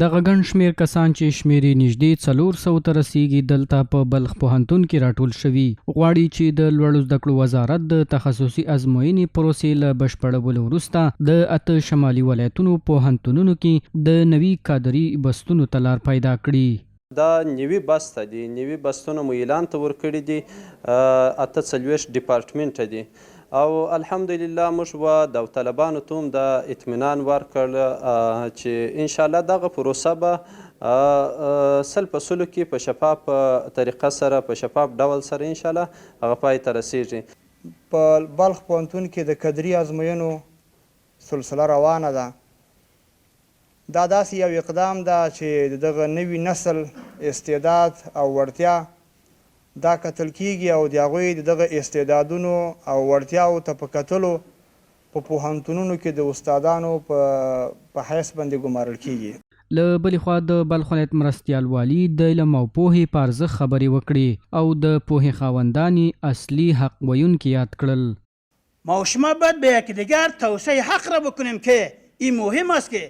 دغه ګڼ شمېر کسان چې شمېر یې نږدې 400 ته رسیږي دلته په بلخ پوهنتون کې راټول شوي غواړي چې د لوړو زده کړو وزارت د تخصصي ازموینې پروسې له بشپړولو وروسته د 8 شمالي ولایتونو پوهنتونونو کې د نوي کادري بستونو ته لار پیدا کړي. دا نوي بسته دي، نوي بستونه مو اعلان ته ورکړي دي، 48 ډپارټمنټه دي او الحمدلله موږ و د طالبانو ته هم د اطمینان ورکړ چې انشاءالله دغه پروسه به 100% کې په شفاف طریقه سره په شفاف ډول سره انشاءالله هغه پای ته رسیږي. په بلخ پوهنتون کې د کدري ازموینو سلسله روانه ده. دا داسې یو اقدام ده چې دغه نوي نسل استعداد او وړتیا دا کتل کیږي او د هغوی دغه استعدادونو او وړتیاو ته په کتلو په پوهنتونونو کې د استادانو په حیث باندې ګمارل کیږي. له بلې خوا د بلخ ولایت مرستیال والي د علم او پوهې په ارزښت خبرې وکړې او د پوهې خاوندان اصلي حق ویونکي یاد کړل. ما شما باید به یکدیگر توسعه حق را بکنیم که این مهم است که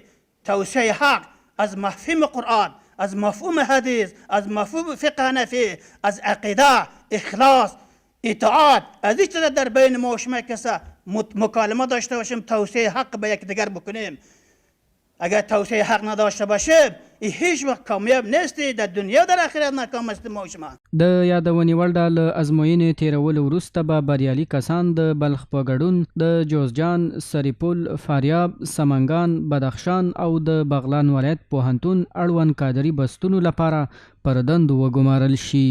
توسعه حق از مفهوم قرآن، از مفهوم حدیث، از مفهوم فقه حنفی، از عقیده، اخلاص، اطاعت، از این چیزا در بین ما و شما کسا مکالمه داشته باشیم، توسعه حق به یکدیگر بکنیم. اگر توسعه حق نداشته باشیم هیچ وقت کامیاب نیستی، در دنیا و در آخرت ناکام است ما و شما. د یادونې وړ ده له ازموینې تیرولو وروسته به بریالي کسان د بلخ په ګډون د جوزجان، سرپل، فاریاب، سمنګان، بدخشان او د بغلان ولایت پوهنتون اړوند کادري بستونو لپاره پر دندو وګمارل شي.